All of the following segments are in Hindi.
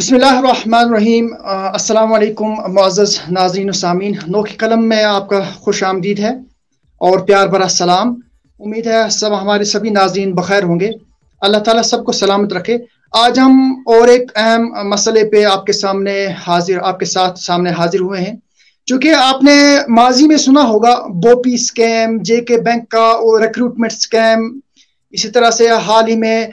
बिस्मिल्लाहिर्रहमानिर्रहीम। अस्सलाम वालेकुम मुअज़्ज़ज़ नाज़रीन व सामीन। नोक कलम में आपका खुश आमदीद है और प्यार भरा सलाम। उम्मीद है सब हमारे सभी नाज़रीन बखैर होंगे। अल्लाह ताला सबको सलामत रखे। आज हम और एक अहम मसले पे आपके साथ सामने हाजिर हुए हैं। चूँकि आपने माजी में सुना होगा बोपी स्कैम, जेके बैंक का और रिक्रूटमेंट स्कैम, इसी तरह से हाल ही में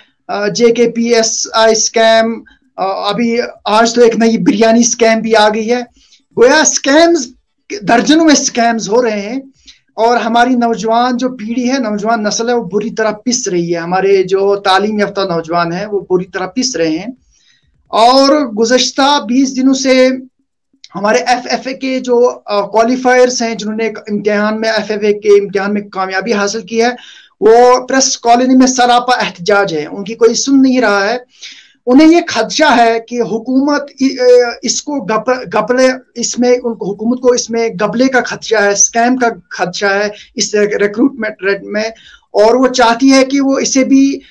JKPSI स्कैम, अभी आज तो एक नई बिरयानी स्कैम भी आ गई है। गोया स्कैम्स, दर्जनों में स्कैम्स हो रहे हैं और हमारी नौजवान जो पीढ़ी है, नौजवान नस्ल है, वो बुरी तरह पिस रही है। हमारे जो तालीम याफ्ता नौजवान है वो बुरी तरह पिस रहे हैं। और गुज़श्ता 20 दिनों से हमारे FFA के जो क्वालिफायर्स हैं, जिन्होंने इम्तिहान में FFA के इम्तिहान में कामयाबी हासिल की है, वो प्रेस कॉलोनी में सरापा एहतजाज है। उनकी कोई सुन नहीं रहा है। उन्हें ये खदशा है कि हुकूमत इसको गपले इसमें उनको हुकूमत को इसमें गबले का खदशा है, स्कैम का खदशा है इस रिक्रूटमेंट में। और वो चाहती है कि वो इसे भी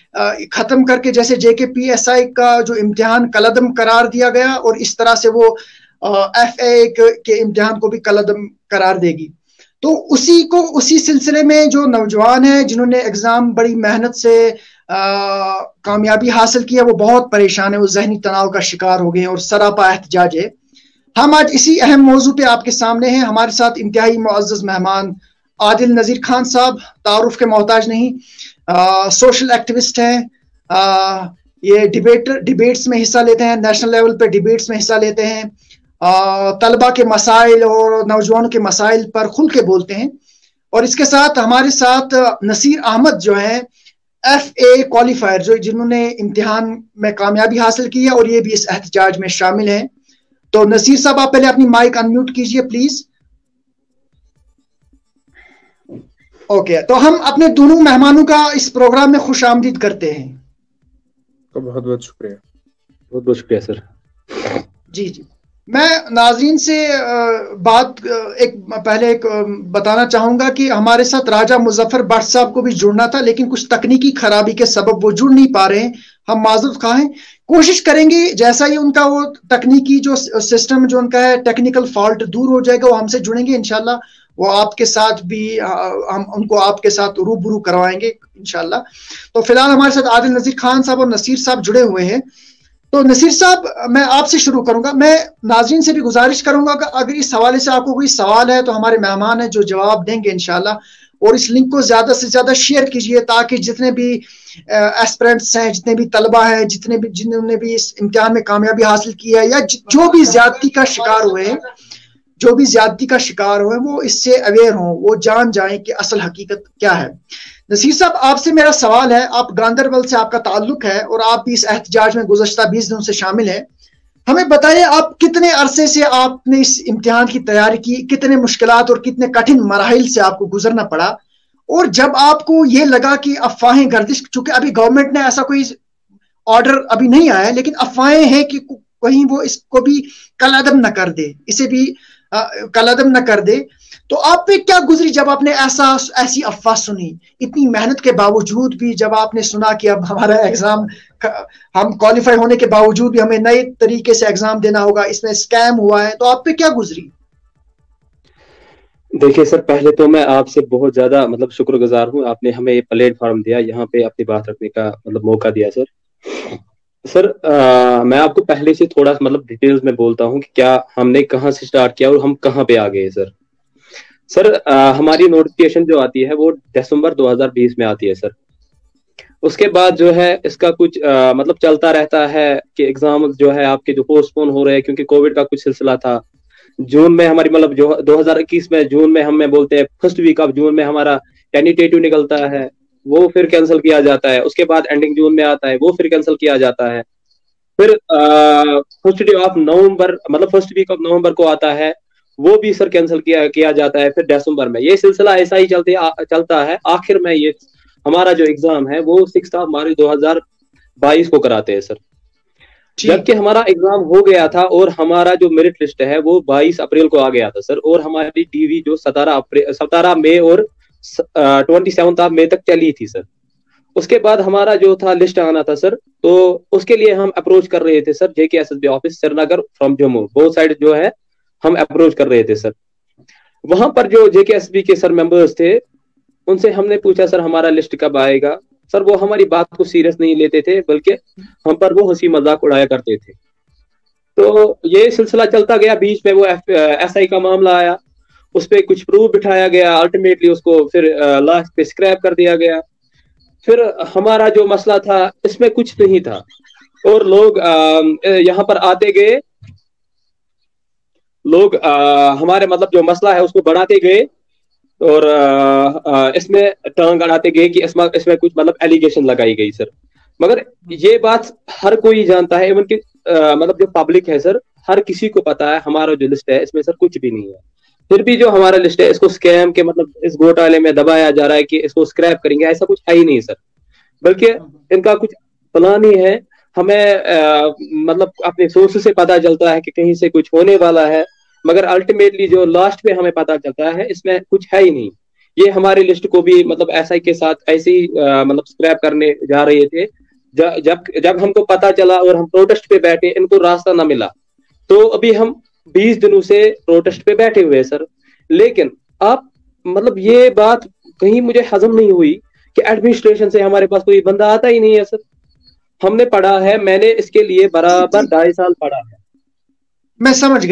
खत्म करके, जैसे JKPSI का जो इम्तिहान कलअदम करार दिया गया, और इस तरह से वो FA के इम्तिहान को भी कलअदम करार देगी। तो उसी सिलसिले में जो नौजवान है जिन्होंने एग्जाम बड़ी मेहनत से कामयाबी हासिल की है, वो बहुत परेशान है, वो जहनी तनाव का शिकार हो गए हैं और सरापा एहतजाज है। हम आज इसी अहम मौजू पे आपके सामने हैं। हमारे साथ इंतहाई मुअज़्ज़ज़ मेहमान आदिल नज़ीर खान साहब, तारुफ के मोहताज नहीं, सोशल एक्टिविस्ट हैं। ये डिबेट्स में हिस्सा लेते हैं, नेशनल लेवल पे डिबेट्स में हिस्सा लेते हैं। तलबा के मसाइल और नौजवानों के मसाइल पर खुल के बोलते हैं। और इसके साथ हमारे साथ नसीर अहमद जो है FA क्वालिफायर, जो जिन्होंने इम्तिहान में कामयाबी हासिल की है और ये भी इस एहतजाज में शामिल हैं। तो नसीर साहब, आप पहले अपनी माइक अनम्यूट कीजिए प्लीज। ओके, तो हम अपने दोनों मेहमानों का इस प्रोग्राम में खुश आमदीद करते हैं। तो बहुत बहुत शुक्रिया, बहुत बहुत शुक्रिया सर। जी जी, मैं नाज़रीन से पहले बताना चाहूंगा कि हमारे साथ राजा मुजफ्फर भट्ट साहब को भी जुड़ना था, लेकिन कुछ तकनीकी खराबी के सबब वो जुड़ नहीं पा रहे हैं। हम माजूर खा हैं, कोशिश करेंगे जैसा ही उनका वो तकनीकी जो सिस्टम जो उनका है, टेक्निकल फॉल्ट दूर हो जाएगा, वो हमसे जुड़ेंगे इंशाल्लाह। वो आपके साथ भी हम उनको आपके साथ रूबरू करवाएंगे इंशाल्लाह। तो फिलहाल हमारे साथ आदिल नज़ीर खान साहब और नसीर साहब जुड़े हुए हैं। तो नसीर साहब, मैं आपसे शुरू करूंगा। मैं नाज़रीन से भी गुजारिश करूंगा कि अगर इस हवाले से आपको कोई सवाल है तो हमारे मेहमान हैं जो जवाब देंगे इंशाल्लाह। और इस लिंक को ज्यादा से ज्यादा शेयर कीजिए ताकि जितने भी एस्पिरेंट्स हैं, जितने भी तलबा हैं, जिन्होंने भी इस इम्तिहान में कामयाबी हासिल की है, या जो भी ज्यादती का शिकार हुए, वो इससे अवेयर हों, वो जान जाएं कि असल हकीकत क्या है। नसीर साहब, आपसे मेरा सवाल है, आप गांदरबल से आपका ताल्लुक है और आप भी इस एहतजाज में गुज़श्ता 20 दिनों से शामिल हैं। हमें बताइए, आप कितने अरसे से आपने इस इम्तिहान की तैयारी की, कितने मुश्किलात और कितने कठिन मराहिल से आपको गुजरना पड़ा, और जब आपको ये लगा कि अफवाहें गर्दिश, चूंकि अभी गवर्नमेंट ने ऐसा कोई ऑर्डर अभी नहीं आया है, लेकिन अफवाहें हैं कि कहीं वो इसको भी कलअदम न कर दे, इसे भी कलअदम न कर दे, तो आप पे क्या गुजरी जब आपने ऐसी अफवाह सुनी? इतनी मेहनत के बावजूद भी जब आपने सुना कि अब हमारा एग्जाम, हम क्वालिफाई होने के बावजूद भी हमें नए तरीके से एग्जाम देना होगा, इसमें स्कैम हुआ है, तो आप पे क्या गुजरी? देखिए सर, पहले तो मैं आपसे बहुत ज्यादा शुक्रगुजार हूँ, आपने हमें ये प्लेटफॉर्म दिया, यहाँ पे अपनी बात रखने का मौका दिया सर। मैं आपको पहले से थोड़ा डिटेल्स में बोलता हूँ कि क्या हमने कहाँ से स्टार्ट किया और हम कहाँ पे आ गए सर। हमारी नोटिफिकेशन जो आती है वो दिसंबर 2020 में आती है सर। उसके बाद जो है इसका कुछ चलता रहता है कि एग्जाम जो है आपके जो पोस्टपोन हो रहे हैं, क्योंकि कोविड का कुछ सिलसिला था। जून में हमारी जो 2021 में जून में हमें बोलते हैं फर्स्ट वीक ऑफ जून में हमारा टेंटेटिव निकलता है, वो फिर कैंसिल किया जाता है। उसके बाद एंडिंग जून में आता है, वो फिर कैंसिल किया जाता है। फिर फर्स्ट वीक ऑफ नवंबर को आता है, वो भी सर कैंसिल किया जाता है। फिर दिसंबर में ये सिलसिला ऐसा ही चलता है। आखिर में ये हमारा जो एग्जाम है वो 6 मार्च 2022 को कराते हैं सर। जबकि हमारा एग्जाम हो गया था और हमारा जो मेरिट लिस्ट है वो 22 अप्रैल को आ गया था सर। और हमारी DV जो 17 मई और 27 मई तक चली थी सर। उसके बाद हमारा जो था लिस्ट आना था सर, तो उसके लिए हम अप्रोच कर रहे थे sir JKSSB office Srinagar from Jammu, वो साइड जो है हम अप्रोच कर रहे थे सर। वहां पर जो JKSSB के सर मेंबर्स थे उनसे हमने पूछा सर हमारा लिस्ट कब आएगा। सर वो हमारी बात को सीरियस नहीं लेते थे, बल्कि हम पर वो हंसी मजाक उड़ाया करते थे। तो ये सिलसिला चलता गया, बीच में वो SI का मामला आया, उस पर कुछ प्रूफ बिठाया गया, अल्टीमेटली उसको फिर लास्ट पे स्क्रैप कर दिया गया। फिर हमारा जो मसला था इसमें कुछ नहीं था, और लोग यहाँ पर आते गए, लोग हमारे मतलब जो मसला है उसको बढ़ाते गए, और इसमें टांग अड़ाते गए कि इसमें कुछ मतलब एलिगेशन लगाई गई सर। मगर ये बात हर कोई जानता है, इवन कि मतलब जो पब्लिक है सर, हर किसी को पता है हमारा जो लिस्ट है इसमें सर कुछ भी नहीं है। फिर भी जो हमारा लिस्ट है इसको स्कैम के मतलब इस घोटाले में दबाया जा रहा है कि इसको स्क्रैप करेंगे, ऐसा कुछ है ही नहीं सर। बल्कि इनका कुछ प्लान ही है। हमें मतलब अपने सोर्स से पता चलता है कि कहीं से कुछ होने वाला है, मगर अल्टीमेटली जो लास्ट पे हमें पता चलता है इसमें कुछ है ही नहीं। ये हमारी लिस्ट को भी मतलब SI के साथ ऐसे ही मतलब स्क्रैप करने जा रहे थे। जब हमको पता चला और हम प्रोटेस्ट पे बैठे, इनको रास्ता ना मिला, तो अभी हम 20 दिनों से प्रोटेस्ट पे बैठे हुए हैं सर। लेकिन आप मतलब ये बात कहीं मुझे हजम नहीं हुई कि एडमिनिस्ट्रेशन से हमारे पास कोई बंदा आता ही नहीं है सर। हमने पढ़ा है, मैंने इसके लिए बराबर 2.5 साल पढ़ा है। मैं समझ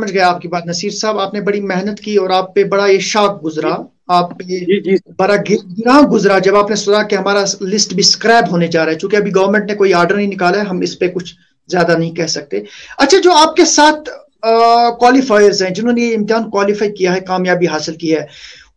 गया आपकी बात नसीर साहब। आपने बड़ी मेहनत की और आप पे बड़ा ये शॉक गुजरा, आप पे बड़ा गिरा गुजरा जब आपने सुना कि हमारा लिस्ट भी स्क्रैप होने जा रहा है। चूंकि अभी गवर्नमेंट ने कोई ऑर्डर नहीं निकाला है, हम इस पे कुछ ज्यादा नहीं कह सकते। अच्छा, जो आपके साथ क्वालिफायर्स हैं, जिन्होंने ये इम्तिहान क्वालिफाई किया है, कामयाबी हासिल की है,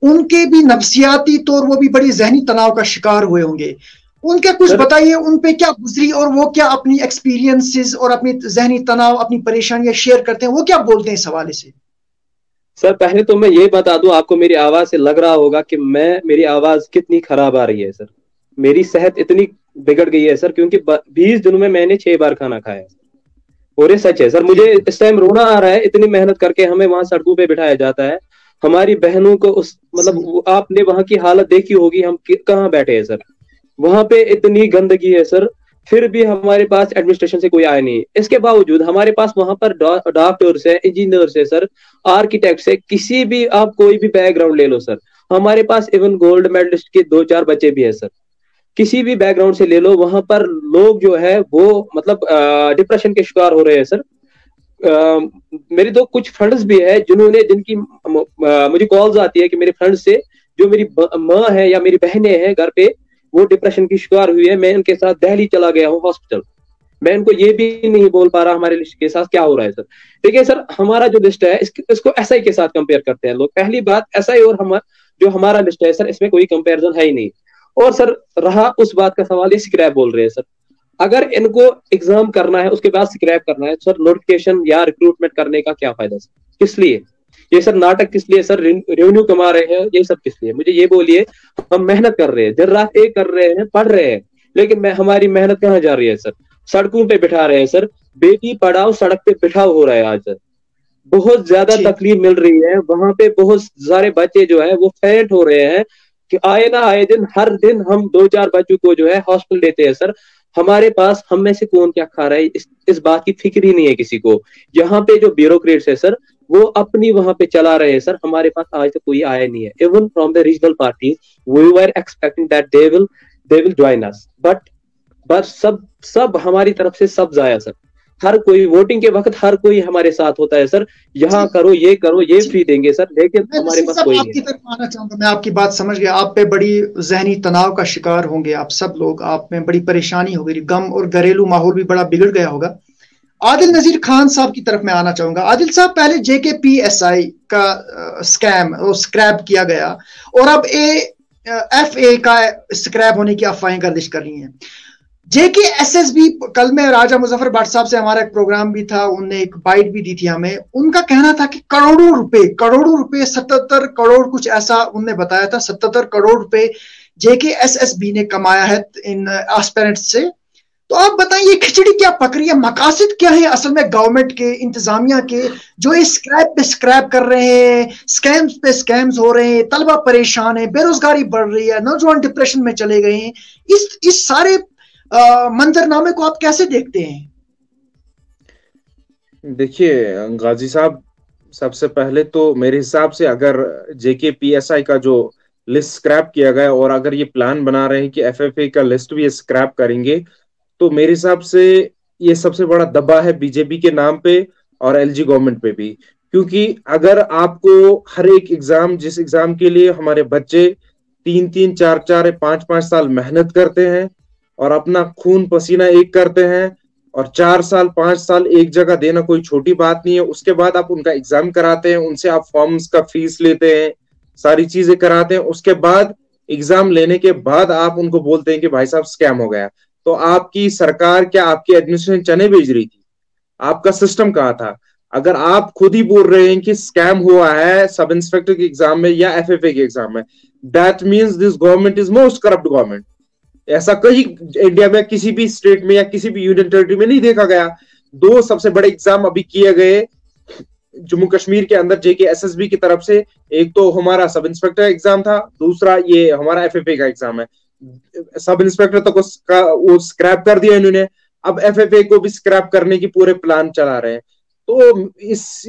उनके भी नफ्सियाती तौर वो भी बड़ी जहनी तनाव का शिकार हुए होंगे। उनके कुछ बताइए, उन पे क्या गुजरी और वो क्या अपनी एक्सपीरियंसेस और अपनी जहनी तनाव, अपनी परेशानियां शेयर करते हैं, वो क्या बोलते हैं इस हवाले से? सर पहले तो मैं ये बता दूं, आपको मेरी आवाज से लग रहा होगा कि मेरी आवाज कितनी खराब आ रही है सर। मेरी सेहत इतनी बिगड़ गई है सर, क्योंकि 20 दिनों में मैंने 6 बार खाना खाया, और ये सच है सर। मुझे इस टाइम रोना आ रहा है, इतनी मेहनत करके हमें वहां सड़कों पे बिठाया जाता है, हमारी बहनों को उस मतलब आपने वहां की हालत देखी होगी, हम कहाँ बैठे हैं सर, वहां पे इतनी गंदगी है सर। फिर भी हमारे पास एडमिनिस्ट्रेशन से कोई आया नहीं। इसके बावजूद हमारे पास वहां पर डॉक्टर्स है, इंजीनियर्स है सर, आर्किटेक्ट्स है, किसी भी आप कोई भी बैकग्राउंड ले लो सर। हमारे पास इवन गोल्ड मेडलिस्ट के 2-4 बच्चे भी है सर। किसी भी बैकग्राउंड से ले लो, वहां पर लोग जो है वो मतलब डिप्रेशन के शिकार हो रहे हैं सर। मेरे तो कुछ फ्रेंड्स भी है जिनकी मुझे कॉल्स आती है कि मेरे फ्रेंड्स से जो मेरी माँ है या मेरी बहनें हैं घर पे, वो डिप्रेशन की शिकार हुई है। मैं उनके साथ दिल्ली चला गया हूँ हॉस्पिटल, मैं उनको ये भी नहीं बोल पा रहा हमारे लिस्ट के साथ क्या हो रहा है सर। देखिए सर, हमारा जो लिस्ट है इसको SI के साथ कंपेयर करते हैं लोग। पहली बात, SI और जो हमारा लिस्ट है सर, इसमें कोई कंपेरिजन है ही नहीं। और सर रहा उस बात का सवाल, ये स्क्रैप बोल रहे हैं सर। अगर इनको एग्जाम करना है उसके बाद स्क्रैप करना है सर, नोटिफिकेशन या रिक्रूटमेंट करने का क्या फायदा सर? किस लिए ये सर नाटक, किस लिए सर रेवेन्यू कमा रहे हैं, ये सब किस लिए? मुझे ये बोलिए। हम मेहनत कर रहे हैं, दिन रात एक कर रहे हैं, पढ़ रहे हैं, लेकिन हमारी मेहनत कहाँ जा रही है सर? सड़कों पे बिठा रहे हैं सर। बेटी पढ़ाओ सड़क पे बिठाओ हो रहा है आज सर। बहुत ज्यादा तकलीफ मिल रही है वहां पे। बहुत सारे बच्चे जो है वो फेंट हो रहे हैं कि आए ना आए दिन, हर दिन हम 2-4 बच्चों को जो है हॉस्पिटल देते हैं सर। हमारे पास हम में से कौन क्या खा रहा है इस बात की फिक्र ही नहीं है किसी को। यहाँ पे जो ब्यूरोक्रेट्स है सर, वो अपनी वहां पे चला रहे हैं सर। हमारे पास आज तक कोई आया नहीं है। Even from the regional parties we were expecting that they will join us, but सब हमारी तरफ से सब जाया सर। हर कोई वोटिंग के वक्त हर कोई हमारे साथ होता है सर, यहाँ करो, ये फ्री देंगे सर, लेकिन हमारे पास कोई नहीं। तरफ आना चाहूंगा, मैं आपकी बात समझ गया। आप पे बड़ी जहनी तनाव का शिकार होंगे आप सब लोग, आप में बड़ी परेशानी होगी, गम और घरेलू माहौल भी बड़ा बिगड़ गया होगा। आदिल नजीर खान साहब की तरफ मैं आना चाहूंगा। आदिल साहब, पहले JKPSI का स्कैम और स्क्रैप किया गया, और अब FA का स्क्रैप होने की अफवाहें गर्दिश कर रही हैं। JKSSB, कल में राजा मुजफ्फर भट्ट साहब से हमारा एक प्रोग्राम भी था, उनने एक बाइट भी दी थी हमें। उनका कहना था कि करोड़ों रुपए 77 करोड़ कुछ ऐसा उनने बताया था, 77 करोड़ रुपए JKSSB ने कमाया है इन एस्पिरेंट्स से। तो आप बताइए खिचड़ी क्या पक रही है, मकासद क्या है असल में गवर्नमेंट के, इंतजामिया के, जो इस स्क्रैप पे स्क्रैप कर रहे हैं, स्कैम्स पे स्कैम्स हो रहे हैं, तलबा परेशान है, बेरोजगारी बढ़ रही है, नौजवान डिप्रेशन में चले गए हैं। इस सारे मंजरनामे को आप कैसे देखते हैं? देखिए गाजी साहब, सबसे पहले तो मेरे हिसाब से अगर JKPSI का जो लिस्ट स्क्रैप किया गया और अगर ये प्लान बना रहे हैं कि FFA का लिस्ट भी स्क्रैप करेंगे, तो मेरे हिसाब से ये सबसे बड़ा दबा है बीजेपी के नाम पे और LG गवर्नमेंट पे भी। क्योंकि अगर आपको हर एक एग्जाम, जिस एग्जाम के लिए हमारे बच्चे 3-3, 4-4, 5-5 साल मेहनत करते हैं और अपना खून पसीना एक करते हैं, और 4 साल 5 साल एक जगह देना कोई छोटी बात नहीं है, उसके बाद आप उनका एग्जाम कराते हैं, उनसे आप फॉर्म्स का फीस लेते हैं, सारी चीजें कराते हैं, उसके बाद एग्जाम लेने के बाद आप उनको बोलते हैं कि भाई साहब स्कैम हो गया। तो आपकी सरकार क्या, आपकी एडमिनिस्ट्रेशन चने भेज रही थी? आपका सिस्टम कहाँ था? अगर आप खुद ही बोल रहे हैं कि स्कैम हुआ है सब इंस्पेक्टर के एग्जाम में या FFA के एग्जाम में, that means this government is most corrupt government. ऐसा कहीं इंडिया में किसी भी स्टेट में या किसी भी यूनियन टेरिटरी में नहीं देखा गया। 2 सबसे बड़े एग्जाम अभी किए गए जम्मू कश्मीर के अंदर JKSSB की तरफ से, एक तो हमारा सब इंस्पेक्टर एग्जाम था, दूसरा ये हमारा FFA का एग्जाम है। सब इंस्पेक्टर तक वो स्क्रैप कर दिया इन्होंने, अब FFA को भी स्क्रैप करने की पूरे प्लान चला रहे हैं। तो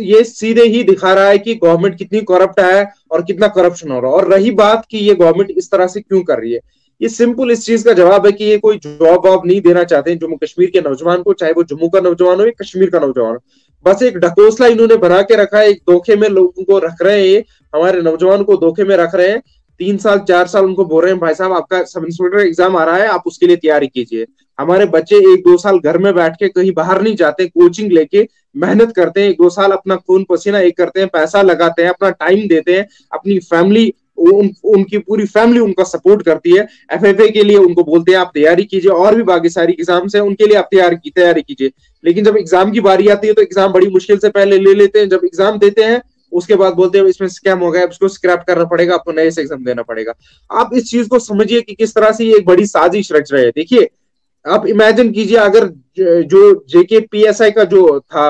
ये सीधे ही दिखा रहा है कि गवर्नमेंट कितनी करप्ट है और कितना करप्शन हो रहा है। और रही बात कि ये गवर्नमेंट इस तरह से क्यों कर रही है, ये सिंपल इस चीज का जवाब है कि ये कोई जॉब वॉब नहीं देना चाहते जम्मू कश्मीर के नौजवान को, चाहे वो जम्मू का नौजवान हो या कश्मीर का नौजवान हो। बस एक ढकोसला इन्होंने बना के रखा है, एक धोखे में लोगों को रख रहे हैं, हमारे नौजवान को धोखे में रख रहे हैं। 3 साल 4 साल उनको बोल रहे हैं भाई साहब आपका सब इंस्पेक्टर एग्जाम आ रहा है, आप उसके लिए तैयारी कीजिए। हमारे बच्चे 1-2 साल घर में बैठ के कहीं बाहर नहीं जाते, कोचिंग लेके मेहनत करते हैं, 1-2 साल अपना खून पसीना एक करते हैं, पैसा लगाते हैं, अपना टाइम देते हैं, अपनी फैमिली उनकी पूरी फैमिली उनका सपोर्ट करती है। FFA के लिए उनको बोलते हैं आप तैयारी कीजिए, और भी बाकी सारी एग्जाम है उनके लिए आप तैयारी कीजिए। लेकिन जब एग्जाम की बारी आती है तो एग्जाम बड़ी मुश्किल से पहले ले लेते हैं, जब एग्जाम देते हैं उसके बाद बोलते हैं इसमें स्कैम हो गया, इसको स्क्रैप करना पड़ेगा, आपको नए से एग्जाम देना पड़ेगा। आप इस चीज को समझिए कि किस तरह से ये एक बड़ी साजिश रच रहे हैं। देखिए आप इमेजिन कीजिए, अगर जो JKPSI का जो था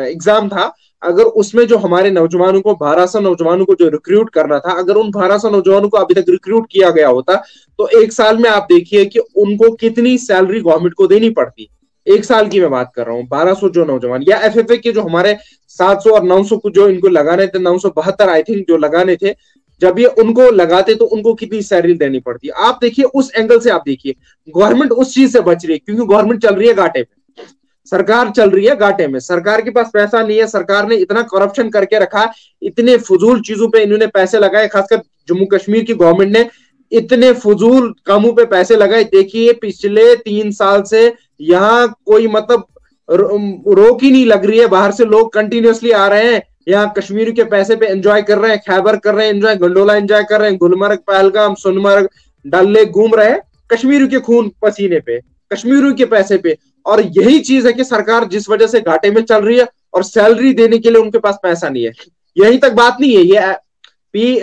एग्जाम था, अगर उसमें जो हमारे नौजवानों को 1200 नौजवानों को जो रिक्रूट करना था, अगर उन 1200 नौजवानों को अभी तक रिक्रूट किया गया होता तो 1 साल में आप देखिए कि उनको कितनी सैलरी गवर्नमेंट को देनी पड़ती। 1 साल की मैं बात कर रहा हूँ, 1200 जो नौजवान, या FFA के जो हमारे 700 और 900 को जो इनको लगाने थे, 972 आई थिंक जो लगाने थे, जब ये उनको लगाते तो उनको कितनी सैलरी देनी पड़ती। आप देखिए उस एंगल से, आप देखिए गवर्नमेंट उस चीज से बच रही है, क्योंकि गवर्नमेंट चल रही है घाटे में, सरकार चल रही है घाटे में, सरकार के पास पैसा नहीं है, सरकार ने इतना करप्शन करके रखा, इतने फजूल चीजों पे इन्होंने पैसे लगाए, खासकर जम्मू कश्मीर की गवर्नमेंट ने इतने फजूल कामों पे पैसे लगाए। देखिए पिछले 3 साल से यहाँ कोई मतलब रोक ही नहीं लग रही है, बाहर से लोग कंटिन्यूअसली आ रहे हैं, यहाँ कश्मीर के पैसे पे एंजॉय कर रहे हैं, खैबर कर रहे हैं एंजॉय, गंडोला एंजॉय कर रहे हैं, गुलमर्ग, पहलगाम, सोनमर्ग, डल लेक घूम रहे हैं कश्मीर के खून पसीने पे, कश्मीर के पैसे पे। और यही चीज है कि सरकार जिस वजह से घाटे में चल रही है और सैलरी देने के लिए उनके पास पैसा नहीं है। यही तक बात नहीं है, ये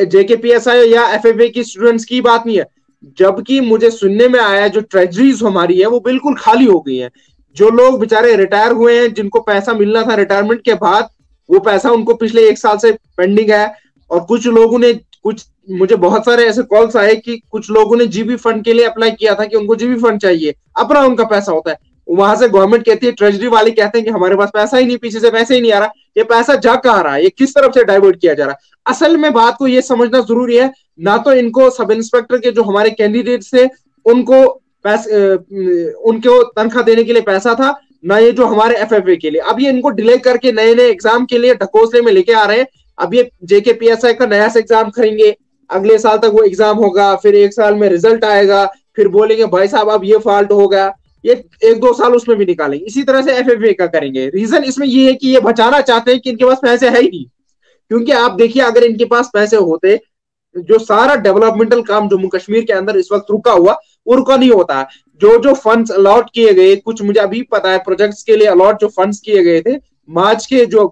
JKPSI या FFA की स्टूडेंट्स की बात नहीं है, जबकि मुझे सुनने में आया जो ट्रेजरीज हमारी है वो बिल्कुल खाली हो गई है। जो लोग बेचारे रिटायर हुए हैं, जिनको पैसा मिलना था रिटायरमेंट के बाद, वो पैसा उनको पिछले 1 साल से पेंडिंग है। और कुछ लोगों ने, मुझे बहुत सारे ऐसे कॉल्स आए कि कुछ लोगों ने GB फंड के लिए अप्लाई किया था कि उनको GB फंड चाहिए, अपना उनका पैसा होता है, वहां से गवर्नमेंट कहती है, ट्रेजरी वाले कहते हैं कि हमारे पास पैसा ही नहीं, पीछे से पैसे ही नहीं आ रहा, ये पैसा जा कहाँ रहा है, ये किस तरफ से डाइवर्ट किया जा रहा है। असल में बात को ये समझना जरूरी है, ना तो इनको सब इंस्पेक्टर के जो हमारे कैंडिडेट्स थे उनको उनको तनख्वाह देने के लिए पैसा था, ना ये जो हमारे FFA के लिए। अब ये इनको डिले करके नए नए एग्जाम के लिए ढकोसले में लेके आ रहे हैं। अब ये JKPSI का नया से एग्जाम करेंगे, अगले साल तक वो एग्जाम होगा, फिर 1 साल में रिजल्ट आएगा, फिर बोलेंगे भाई साहब अब ये फॉल्ट हो गया, ये 1-2 साल उसमें भी निकालेंगे। इसी तरह से FFA का करेंगे। रीजन इसमें ये है कि ये बचाना चाहते हैं कि इनके पास पैसे है ही नहीं। क्योंकि आप देखिए अगर इनके पास पैसे होते, जो सारा डेवलपमेंटल काम जम्मू कश्मीर के अंदर इस वक्त रुका हुआ, वो रुका नहीं होता। जो फंड्स अलॉट किए गए, कुछ मुझे अभी पता है प्रोजेक्ट्स के लिए अलॉट जो फंड्स किए गए थे, मार्च के जो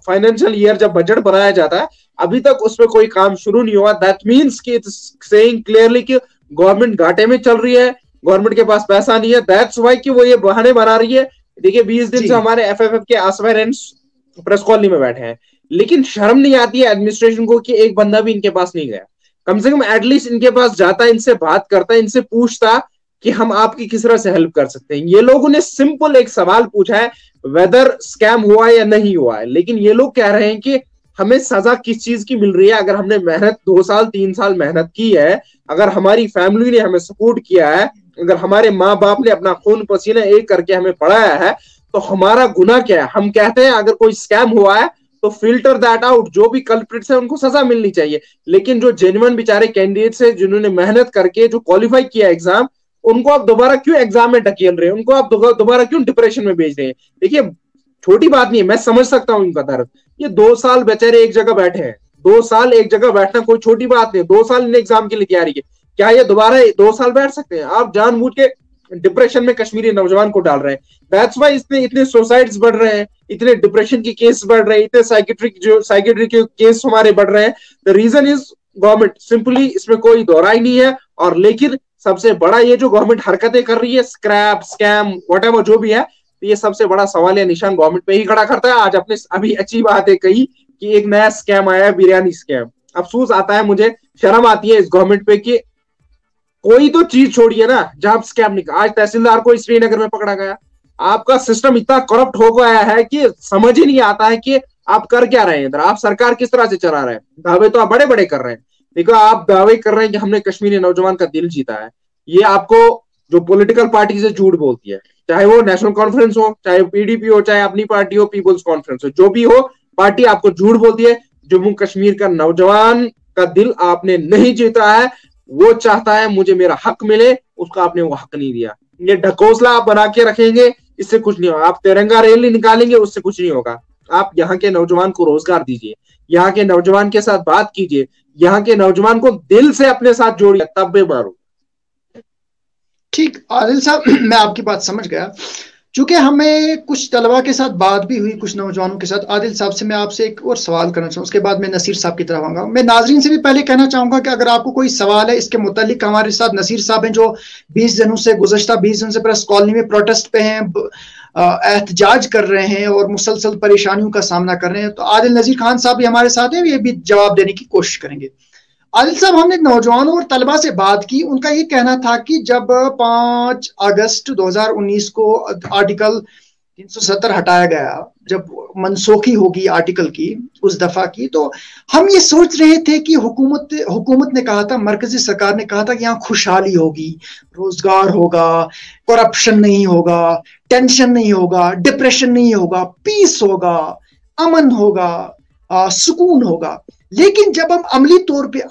फाइनेंशियल ईयर जब बजट बनाया जाता है, अभी तक उसमें कोई काम शुरू नहीं हुआ। दैट मीन्स कि इट्स सेइंग क्लियरली कि गवर्नमेंट घाटे में चल रही है, गवर्नमेंट के पास पैसा नहीं है, दैट्स व्हाई कि वो ये बहाने बना रही है। देखिए 20 दिन से हमारे एफएफएफ के एस्पायरेंट्स प्रेस कॉलोनी में बैठे हैं, लेकिन शर्म नहीं आती है एडमिनिस्ट्रेशन को कि एक बंदा भी इनके पास नहीं गया। कम से कम एटलीस्ट इनके पास जाता, इनसे बात करता, इनसे पूछता कि हम आपकी किस तरह से हेल्प कर सकते हैं। ये लोगों ने सिंपल एक सवाल पूछा है, वेदर स्कैम हुआ है या नहीं हुआ है, लेकिन ये लोग कह रहे हैं कि हमें सजा किस चीज की मिल रही है। अगर हमने मेहनत 2 साल 3 साल मेहनत की है, अगर हमारी फैमिली ने हमें सपोर्ट किया है, अगर हमारे माँ बाप ने अपना खून पसीना एक करके हमें पढ़ाया है, तो हमारा गुनाह क्या है? हम कहते हैं अगर कोई स्कैम हुआ है तो फिल्टर दैट आउट, जो भी कल्प्रिट्स है उनको सजा मिलनी चाहिए। लेकिन जो जेन्युइन बेचारे कैंडिडेट्स है, जिन्होंने मेहनत करके जो क्वालिफाई किया एग्जाम, उनको आप दोबारा क्यों एग्जाम में ढकेल रहे हैं? उनको आप दोबारा क्यों डिप्रेशन में भेज रहे हैं? देखिए छोटी बात नहीं है, मैं समझ सकता हूँ इनका दर्द। ये 2 साल बेचारे एक जगह बैठे हैं, 2 साल एक जगह बैठना कोई छोटी बात नहीं। 2 साल इन्हें एग्जाम के लिए तैयारी की, क्या ये दोबारा 2 साल बैठ सकते हैं? आप जानबूझ के डिप्रेशन में कश्मीरी नौजवान को डाल रहे हैं। दैट्स व्हाई इतने सुसाइड्स बढ़ रहे हैं, इतने डिप्रेशन के केस बढ़ रहे हैं, इतने साइकेट्रिक के केस हमारे बढ़ रहे हैं। The reason is government, simply, इसमें कोई दोहराई नहीं है। और लेकिन सबसे बड़ा ये जो गवर्नमेंट हरकतें कर रही है, स्क्रैप, स्कैम, व्हाटएवर जो भी है, तो ये सबसे बड़ा सवाल या निशान गवर्नमेंट पे ही खड़ा करता है। आज अपने अभी अच्छी बात है कही कि एक नया स्कैम आया है, बिरयानी स्कैम। अफसोस आता है मुझे, शर्म आती है इस गवर्नमेंट पे कि कोई तो चीज छोड़िए ना जहां स्कैम निकला। आज तहसीलदार को श्रीनगर में पकड़ा गया। आपका सिस्टम इतना करप्ट हो गया है कि समझ ही नहीं आता है कि आप कर क्या रहे हैं इधर, आप सरकार किस तरह से चला रहे हैं। दावे तो आप बड़े बड़े कर रहे हैं, देखो आप दावे कर रहे हैं कि हमने कश्मीरी नौजवान का दिल जीता है। ये आपको जो पॉलिटिकल पार्टी से झूठ बोलती है, चाहे वो नेशनल कॉन्फ्रेंस हो, चाहे पीडीपी हो, चाहे अपनी पार्टी हो, पीपुल्स कॉन्फ्रेंस हो, जो भी हो पार्टी, आपको झूठ बोलती है। जम्मू कश्मीर का नौजवान का दिल आपने नहीं जीता है। वो चाहता है मुझे मेरा हक मिले, उसका आपने वो हक नहीं दिया। ये ढकोसला आप बना के रखेंगे, इससे कुछ नहीं होगा। आप तिरंगा रैली निकालेंगे, उससे कुछ नहीं होगा। आप यहाँ के नौजवान को रोजगार दीजिए, यहाँ के नौजवान के साथ बात कीजिए, यहाँ के नौजवान को दिल से अपने साथ जोड़िए, तब भी मारो। ठीक आदिल साहब, मैं आपकी बात समझ गया। चूंकि हमें कुछ तलबा के साथ बात भी हुई, कुछ नौजवानों के साथ। आदिल साहब से मैं आपसे एक और सवाल करना चाहूँ, उसके बाद मैं नसीर साहब की तरफ आऊंगा। मैं नाजरीन से भी पहले कहना चाहूंगा कि अगर आपको कोई सवाल है इसके मुतालिक, हमारे साथ नसीर साहब हैं जो 20 दिनों से, गुज़श्ता 20 दिन से प्रेस कॉलोनी में प्रोटेस्ट पे हैं, एहतजाज कर रहे हैं और मुसलसल परेशानियों का सामना कर रहे हैं। तो आदिल नजीर खान साहब भी हमारे साथ हैं, ये भी जवाब देने की कोशिश करेंगे। आदिल साहब, हमने नौजवानों और तलबा से बात की, उनका ये कहना था कि जब 5 अगस्त 2019 को आर्टिकल 370 हटाया गया, जब मनसूखी होगी आर्टिकल की, उस दफा की, तो हम ये सोच रहे थे कि हुकूमत ने कहा था, मरकजी सरकार ने कहा था कि यहाँ खुशहाली होगी, रोजगार होगा, करप्शन नहीं होगा, टेंशन नहीं होगा, डिप्रेशन नहीं होगा, पीस होगा, अमन होगा, सुकून होगा। लेकिन जब हम अमली तौर पे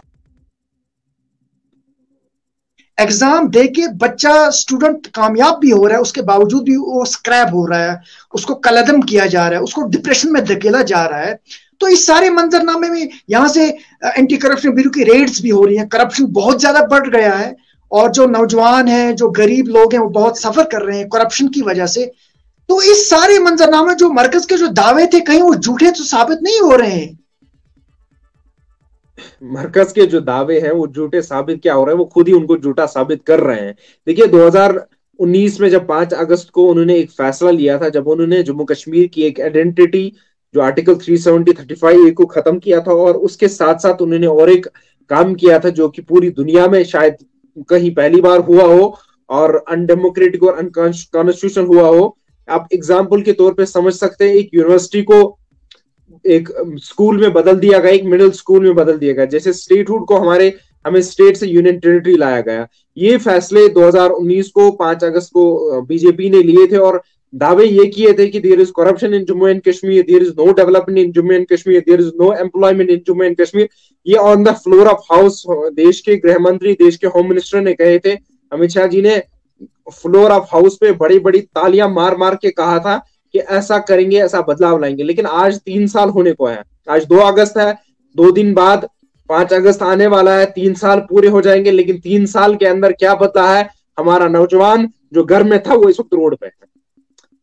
एग्जाम देके बच्चा, स्टूडेंट कामयाब भी हो रहा है, उसके बावजूद भी वो स्क्रैप हो रहा है, उसको कलदम किया जा रहा है, उसको डिप्रेशन में धकेला जा रहा है, तो इस सारे मंजरनामे में यहाँ से एंटी करप्शन ब्यूरो की रेड्स भी हो रही हैं, करप्शन बहुत ज्यादा बढ़ गया है, और जो नौजवान हैं, जो गरीब लोग हैं, वो बहुत सफर कर रहे हैं करप्शन की वजह से। तो इस सारे मंजरनामे, जो मरकज के जो दावे थे, कहीं वो झूठे तो साबित नहीं हो रहे हैं? मरकज के जो दावे हैं वो झूठे साबित क्या हो रहे हैं, वो खुद ही उनको झूठा साबित कर रहे हैं। देखिए 2019 में जब 5 अगस्त को उन्होंने एक फैसला लिया था, जब उन्होंने जम्मू कश्मीर की एक आइडेंटिटी जो आर्टिकल 370-35A को खत्म किया था, और उसके साथ साथ उन्होंने और एक काम किया था जो कि पूरी दुनिया में शायद कहीं पहली बार हुआ हो और अनडेमोक्रेटिक और अनकॉन्स्टिट्यूशनल हुआ हो। आप एग्जाम्पल के तौर पे समझ सकते हैं, एक यूनिवर्सिटी को एक स्कूल में बदल दिया गया, एक मिडिल स्कूल में बदल दिया गया। जैसे स्टेटहुड को हमें स्टेट से यूनियन टेरिटरी लाया गया। ये फैसले 2019 को 5 अगस्त को बीजेपी ने लिए थे, और दावे ये किए थे कि there is corruption in Jammu and Kashmir, there is no development in Jammu and Kashmir, there is no employment in Jammu and Kashmir. ये on the floor of house देश के गृह मंत्री, देश के होम मिनिस्टर ने कहे थे। अमित शाह जी ने फ्लोर ऑफ हाउस पे बड़ी बड़ी तालियां मार मार के कहा था कि ऐसा करेंगे, ऐसा बदलाव लाएंगे। लेकिन आज 3 साल होने को है, आज 2 अगस्त है, 2 दिन बाद 5 अगस्त आने वाला है, 3 साल पूरे हो जाएंगे। लेकिन 3 साल के अंदर क्या बदला है? हमारा नौजवान जो घर में था वो इस वक्त रोड पे है।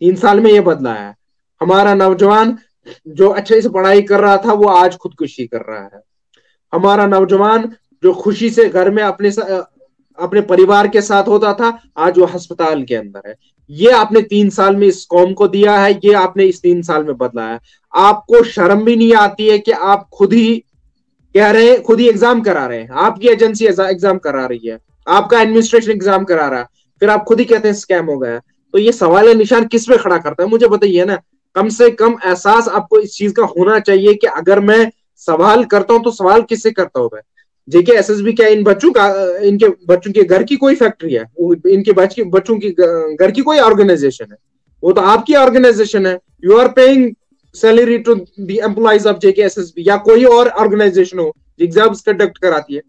3 साल में ये बदला है। हमारा नौजवान जो अच्छे से पढ़ाई कर रहा था वो आज खुदकुशी कर रहा है। हमारा नौजवान जो खुशी से घर में अपने अपने परिवार के साथ होता था, आज वो अस्पताल के अंदर है। ये आपने 3 साल में इस कौम को दिया है, ये आपने इस 3 साल में बदला है। आपको शर्म भी नहीं आती है कि आप खुद ही कह रहे हैं, खुद ही एग्जाम करा रहे हैं, आपकी एजेंसी एग्जाम करा रही है, आपका एडमिनिस्ट्रेशन एग्जाम करा रहा है, फिर आप खुद ही कहते हैं स्कैम हो गया। तो ये सवाल निशान किस पे खड़ा करता है, मुझे बताइए ना। कम से कम एहसास आपको इस चीज का होना चाहिए कि अगर मैं सवाल करता हूं तो सवाल किससे करता हूं मैं। जेके एसएसबी क्या इन बच्चों का, इनके बच्चों के घर की कोई फैक्ट्री है? इनके बच्चों की घर की कोई ऑर्गेनाइजेशन है? वो तो आपकी ऑर्गेनाइजेशन है। You are paying salary to the employees of JK SSB या कोई और ऑर्गेनाइजेशन हो जो एग्जाम्स कंडक्ट कराती है,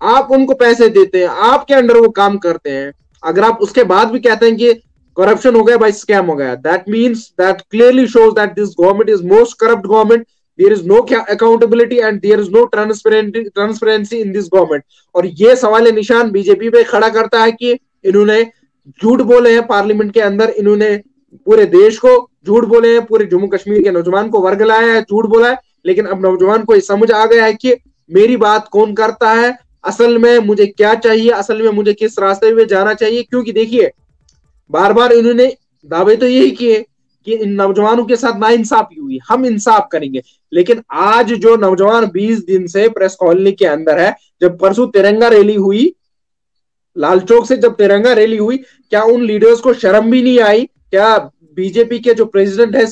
आप उनको पैसे देते हैं, आपके अंडर वो काम करते हैं। अगर आप उसके बाद भी कहते हैं कि करप्शन हो गया भाई, स्कैम हो गया, that means that clearly shows that this government is most corrupt government. There is no accountability and there is no transparency in this government। और ये सवाल निशान बीजेपी पे खड़ा करता है कि इन्होंने झूठ बोले हैं पार्लियामेंट के अंदर, इन्होंने पूरे देश को झूठ बोले हैं, पूरे जम्मू कश्मीर के नौजवान को वर्गलाया है, झूठ बोला है। लेकिन अब नौजवान को समझ आ गया है कि मेरी बात कौन करता है, असल में मुझे क्या चाहिए, असल में मुझे किस रास्ते में जाना चाहिए। क्योंकि देखिए बार बार इन्होंने दावे तो यही किए कि इन नौजवानों के साथ नाइंसाफी हुई, हम इंसाफ करेंगे। लेकिन आज जो नौजवान 20 दिन से प्रेस कॉलोनी के अंदर है, जब परसों तिरंगा रैली हुई लाल चौक से, जब तिरंगा रैली हुई, क्या उन लीडर्स को शर्म भी नहीं आई? क्या बीजेपी के जो प्रेसिडेंट है,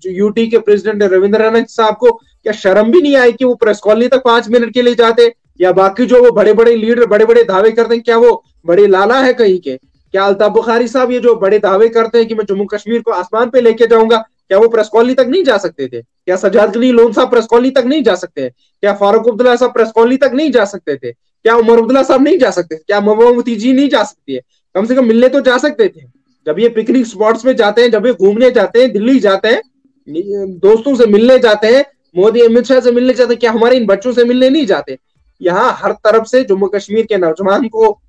यूटी के प्रेसिडेंट रविंद्रनाथ साहब को क्या शर्म भी नहीं आई कि वो प्रेस कॉलोनी तक 5 मिनट के लिए जाते? या बाकी जो वो बड़े बड़े लीडर बड़े बड़े दावे करते हैं, क्या वो बड़े लाला है कहीं के? क्या अल्ताफ बुखारी साहब ये जो बड़े दावे करते हैं कि मैं जम्मू कश्मीर को आसमान पे लेके जाऊंगा, क्या वो प्रेस कॉलोनी तक नहीं जा सकते थे? क्या सज्जाद गनी लोन साहब प्रेस कॉलोनी तक नहीं जा सकते? क्या फारूक अब्दुल्ला साहब प्रेस कॉलोनी तक नहीं जा सकते थे? क्या उमर अब्दुल्ला साहब नहीं जा सकते? क्या महबूबा जी नहीं जा सकती है? कम से कम मिलने तो जा सकते थे। जब ये पिकनिक स्पॉट्स में जाते हैं, जब ये घूमने जाते हैं, दिल्ली जाते हैं, दोस्तों से मिलने जाते हैं, मोदी अमित शाह से मिलने जाते हैं, क्या हमारे इन बच्चों से मिलने नहीं जाते? यहाँ हर तरफ से जम्मू कश्मीर के नौजवान को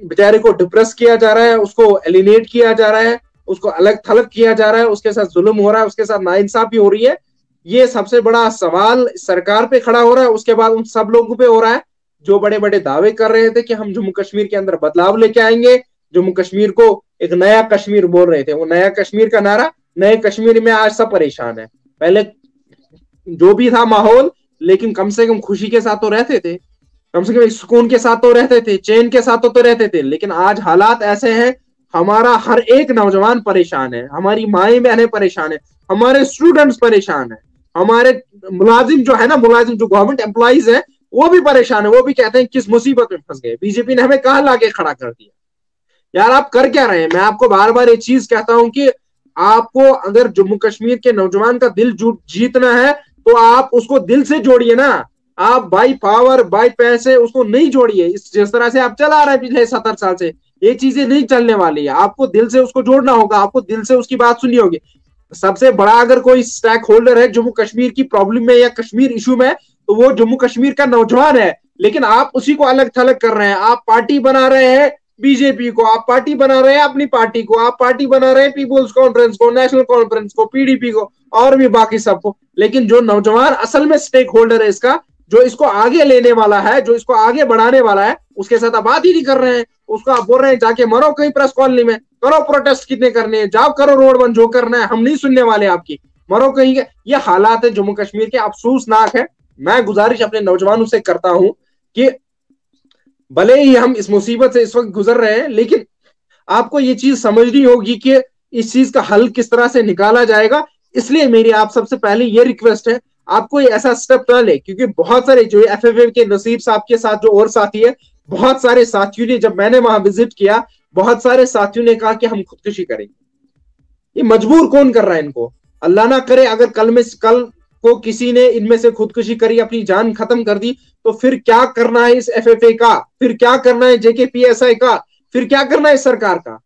बेचारे को डिप्रेस किया जा रहा है, उसको एलिनेट किया जा रहा है, उसको अलग थलग किया जा रहा है, उसके साथ जुल्म हो रहा है, उसके साथ नाइंसाफी हो रही है। ये सबसे बड़ा सवाल सरकार पे खड़ा हो रहा है, उसके बाद उन सब लोगों पे हो रहा है जो बड़े बड़े दावे कर रहे थे कि हम जम्मू कश्मीर के अंदर बदलाव लेके आएंगे, जम्मू कश्मीर को एक नया कश्मीर बोल रहे थे। वो नया कश्मीर का नारा, नए कश्मीर में आज सब परेशान है। पहले जो भी था माहौल, लेकिन कम से कम खुशी के साथ तो रहते थे, कम से कम सुकून के साथ तो रहते थे, चैन के साथ तो रहते थे। लेकिन आज हालात ऐसे हैं, हमारा हर एक नौजवान परेशान है, हमारी माएं बहनें परेशान है, हमारे स्टूडेंट्स परेशान है, हमारे मुलाजिम जो है ना, मुलाजिम जो गवर्नमेंट एम्प्लॉइज है, वो भी परेशान है। वो भी कहते हैं किस मुसीबत में फंस गए, बीजेपी ने हमें कहां लाके खड़ा कर दिया। यार आप कर क्या रहे हैं? मैं आपको बार बार ये चीज कहता हूं कि आपको अगर जम्मू कश्मीर के नौजवान का दिल जीतना है तो आप उसको दिल से जोड़िए ना। आप बाई पावर बाई पैसे उसको नहीं जोड़िए। जिस तरह से आप चला रहे हैं पिछले 70 साल से, ये चीजें नहीं चलने वाली है। आपको दिल से उसको जोड़ना होगा, आपको दिल से उसकी बात सुननी होगी। सबसे बड़ा अगर कोई स्टेक होल्डर है जम्मू कश्मीर की प्रॉब्लम में या कश्मीर इशू में, तो वो जम्मू कश्मीर का नौजवान है। लेकिन आप उसी को अलग थलग कर रहे हैं। आप पार्टी बना रहे हैं बीजेपी को, आप पार्टी बना रहे हैं अपनी पार्टी को, आप पार्टी बना रहे हैं पीपुल्स कॉन्फ्रेंस को, नेशनल कॉन्फ्रेंस को, पीडीपी को और भी बाकी सबको। लेकिन जो नौजवान असल में स्टेक होल्डर है इसका, जो इसको आगे लेने वाला है, जो इसको आगे बढ़ाने वाला है, उसके साथ आप बात ही नहीं कर रहे हैं। उसको आप बोल रहे हैं जाके मरो कहीं प्रेस कॉलोनी में, करो प्रोटेस्ट कितने करने हैं, जाओ करो रोड बंद, जो करना है, हम नहीं सुनने वाले आपकी, मरो कहीं के। ये हालात है जम्मू कश्मीर के, अफसोसनाक है। मैं गुजारिश अपने नौजवानों से करता हूं कि भले ही हम इस मुसीबत से इस वक्त गुजर रहे हैं, लेकिन आपको ये चीज समझनी होगी कि इस चीज का हल किस तरह से निकाला जाएगा। इसलिए मेरी आप सबसे पहले ये रिक्वेस्ट है, आपको ऐसा स्टेप ना ले, क्योंकि बहुत सारे जो एफएफए के नसीब साहब के साथ जो और साथी है, बहुत सारे साथियों ने, जब मैंने वहां विजिट किया, बहुत सारे साथियों ने कहा कि हम खुदकुशी करेंगे। ये मजबूर कौन कर रहा है इनको? अल्लाह ना करे अगर कल को किसी ने इनमें से खुदकुशी करी, अपनी जान खत्म कर दी, तो फिर क्या करना है इस एफएफए का, फिर क्या करना है जेकेपीएसआई का, फिर क्या करना है सरकार का?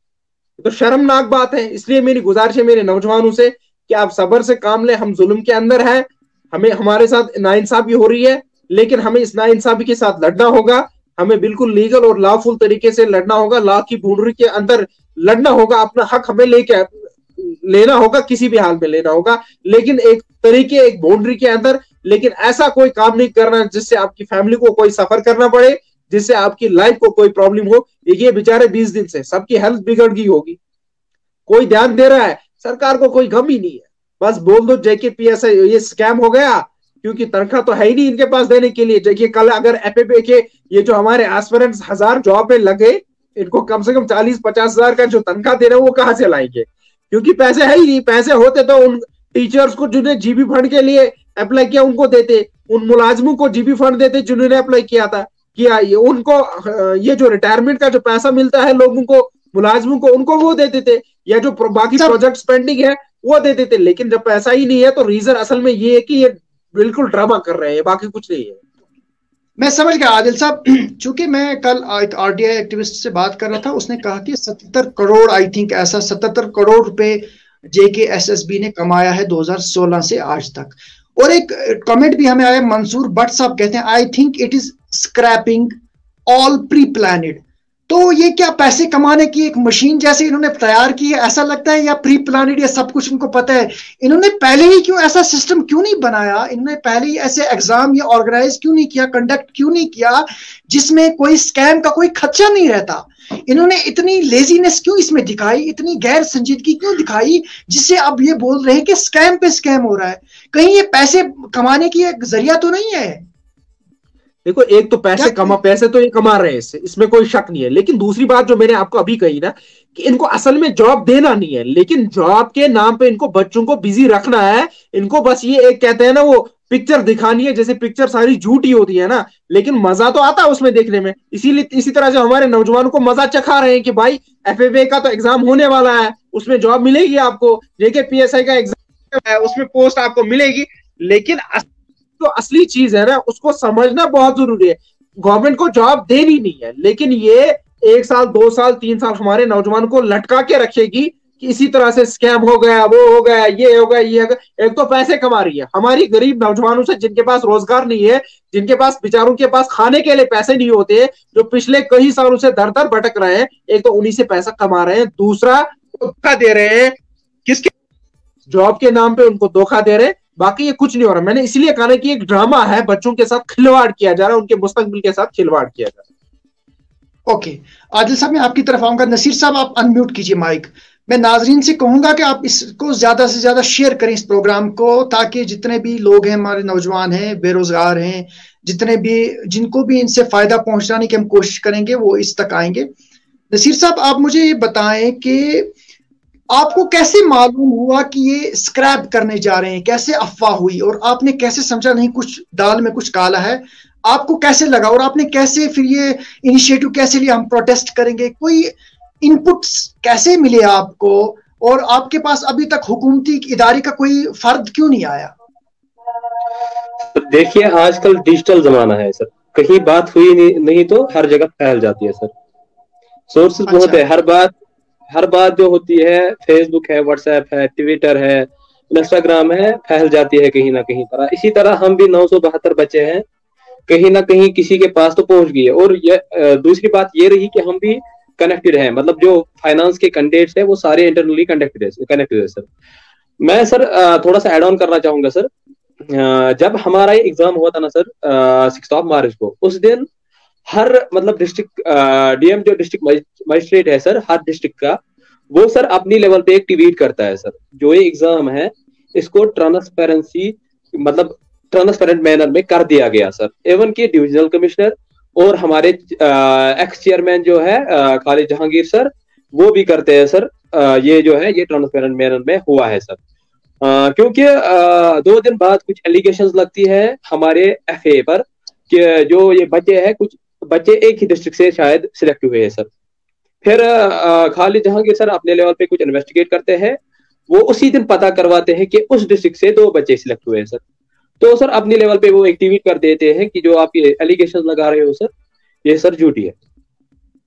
तो शर्मनाक बात है। इसलिए मेरी गुजारिश है मेरे नौजवानों से कि आप सब्र से काम लें। हम जुल्म के अंदर हैं, हमें हमारे साथ नाइंसाफी हो रही है, लेकिन हमें इस नाइंसाफी के साथ लड़ना होगा। हमें बिल्कुल लीगल और लॉफुल तरीके से लड़ना होगा, लॉ की बाउंड्री के अंदर लड़ना होगा, अपना हक हमें लेके लेना होगा, किसी भी हाल में लेना होगा, लेकिन एक तरीके, एक बाउंड्री के अंदर। लेकिन ऐसा कोई काम नहीं करना जिससे आपकी फैमिली को कोई सफर करना पड़े, जिससे आपकी लाइफ को कोई प्रॉब्लम हो। ये बेचारे 20 दिन से सबकी हेल्थ बिगड़ गई होगी, कोई ध्यान दे रहा है? सरकार को कोई गम ही नहीं है। बस बोल दो JKPSI ये स्कैम हो गया, क्योंकि तनख्वाह तो है ही नहीं इनके पास देने के लिए। देखिए कल अगर FFA के ये जो हमारे एस्पिरेंट्स 1000 जॉब पे लगे, इनको कम से कम 40-50 हजार का जो तनख्वाह दे रहे हैं वो कहाँ से लाएंगे? क्योंकि पैसे है ही नहीं। पैसे होते तो उन टीचर्स को जिन्हें जीबी फंड के लिए अप्लाई किया उनको देते, उन मुलाजमों को जीबी फंड देते जिन्होंने अप्लाई किया ये उनको ये जो रिटायरमेंट का जो पैसा मिलता है लोगों को, मुलाजमों को, उनको वो देते थे, या जो बाकी प्रोजेक्ट पेंडिंग है वो देते थे। लेकिन जब पैसा ही नहीं है तो रीजन असल में ये है कि ये बिल्कुल ड्रामा कर रहे हैं, बाकी कुछ नहीं है। मैं समझ गया आदिल साहब। चूंकि मैं कल एक RTI एक्टिविस्ट से बात कर रहा था, उसने कहा कि 77 करोड़ आई थिंक ऐसा 77 करोड़ रुपए JKSSB ने कमाया है 2016 से आज तक। और एक कमेंट भी हमें आया, मंसूर भट्ट साहब कहते हैं I think it is scrapping all pre planned. तो ये क्या पैसे कमाने की एक मशीन जैसे इन्होंने तैयार की है ऐसा लगता है, या प्री प्लानिड, या सब कुछ इनको पता है? इन्होंने पहले ही क्यों ऐसा सिस्टम क्यों नहीं बनाया? इन्होंने पहले ही ऐसे एग्जाम या ऑर्गेनाइज क्यों नहीं किया, कंडक्ट क्यों नहीं किया जिसमें कोई स्कैम का कोई खदशा नहीं रहता? इन्होंने इतनी लेजीनेस क्यों इसमें दिखाई, इतनी गैर संजीदगी क्यों दिखाई, जिससे अब ये बोल रहे हैं कि स्कैम पे स्कैम हो रहा है? कहीं ये पैसे कमाने की एक जरिया तो नहीं है? देखो, एक तो पैसे तो ये कमा रहे हैं इससे, इसमें कोई शक नहीं है। लेकिन दूसरी बात जो मैंने आपको अभी कही ना, कि इनको असल में जॉब देना नहीं है, लेकिन जॉब के नाम पे इनको बच्चों को बिजी रखना है। इनको बस ये एक कहते हैं ना वो पिक्चर दिखानी है, जैसे पिक्चर सारी झूठी होती है ना, लेकिन मजा तो आता है उसमें देखने में। इसीलिए इसी तरह जो हमारे नौजवानों को मजा चखा रहे हैं कि भाई FFA का तो एग्जाम होने वाला है, उसमें जॉब मिलेगी आपको, JKPSI का एग्जाम है उसमें पोस्ट आपको मिलेगी। लेकिन तो असली चीज है ना, उसको समझना बहुत जरूरी है। गवर्नमेंट को जॉब देनी नहीं है, लेकिन ये 1 साल 2 साल 3 साल हमारे नौजवानों को लटका के रखेगी कि इसी तरह से स्कैम हो गया, वो हो गया, ये हो गया, ये हो गया। एक तो पैसे कमा रही है हमारी गरीब नौजवानों से, जिनके पास रोजगार नहीं है, जिनके पास बेचारों के पास खाने के लिए पैसे नहीं होते, जो पिछले कई सालों से दर दर भटक रहे हैं। एक तो उन्हीं से पैसा कमा रहे हैं, दूसरा धोखा दे रहे हैं, किसके जॉब के नाम पे उनको धोखा दे रहे हैं। बाकी ये कुछ नहीं हो रहा। मैंने इसलिए कहा कि एक ड्रामा है, बच्चों के साथ खिलवाड़ किया जा रहा है, उनके मुस्तकबिल के साथ खिलवाड़ किया जा रहा है। ओके आदिल साहब, मैं आपकी तरफ आऊंगा। नसीर साहब आप अनम्यूट कीजिए माइक। मैं नाजरीन से कहूंगा कि आप इसको ज्यादा से ज्यादा शेयर करें इस प्रोग्राम को, ताकि जितने भी लोग हैं, हमारे नौजवान हैं, बेरोजगार हैं, जितने भी जिनको भी इनसे फायदा पहुंचाने की हम कोशिश करेंगे वो इस तक आएंगे। नसीर साहब आप मुझे ये बताएं कि आपको कैसे मालूम हुआ कि ये स्क्रैप करने जा रहे हैं, कैसे अफवाह हुई, और आपने कैसे समझा नहीं कुछ दाल में कुछ काला है? आपको कैसे लगा और आपने कैसे फिर ये इनिशिएटिव कैसे लिया, हम प्रोटेस्ट करेंगे? कोई इनपुट्स कैसे मिले आपको, और आपके पास अभी तक हुकूमती इदारे का कोई फर्द क्यों नहीं आया? देखिए आजकल डिजिटल जमाना है सर, कहीं बात हुई नहीं तो हर जगह फैल जाती है सर। सोर्सेज बहुत है, हर बात जो होती है, फेसबुक है, व्हाट्सएप है, ट्विटर है, इंस्टाग्राम है, फैल जाती है कहीं ना कहीं तरह। इसी तरह हम भी 972 बच्चे हैं, कहीं ना कहीं किसी के पास तो पहुंच गई है। और ये दूसरी बात ये रही कि हम भी कनेक्टेड हैं, मतलब जो फाइनेंस के कैंडिडेट्स है वो सारे इंटरनली कनेक्टेड है सर। मैं सर थोड़ा सा एड ऑन करना चाहूंगा सर। जब हमारा ये एग्जाम हुआ था ना सर 6 मार्च को, उस दिन हर मतलब डिस्ट्रिक्ट DM जो डिस्ट्रिक्ट मजिस्ट्रेट है सर, हर डिस्ट्रिक्ट का, वो सर अपनी लेवल पे एक ट्वीट करता है सर, जो ये एग्जाम है इसको ट्रांसपेरेंसी मतलब ट्रांसपेरेंट मैनर में कर दिया गया सर। एवन के डिविजनल कमिश्नर और हमारे एक्स चेयरमैन जो है खालिद जहांगीर सर, वो भी करते हैं सर। ये जो है ये ट्रांसपेरेंट मैनर में हुआ है सर। क्योंकि 2 दिन बाद कुछ एलिगेशंस लगती है हमारे FA पर कि जो ये बच्चे हैं, कुछ बच्चे एक ही डिस्ट्रिक्ट से शायद सिलेक्ट हुए हैं सर। फिर खालिद जहांगीर सर अपने लेवल पे कुछ इन्वेस्टिगेट करते हैं, वो उसी दिन पता करवाते हैं कि उस डिस्ट्रिक्ट से 2 बच्चे सिलेक्ट हुए हैं सर। तो सर अपनी लेवल पे वो एक ट्वीट कर देते हैं कि जो आप ये एलिगेशन लगा रहे हो सर, ये सर झूठी है।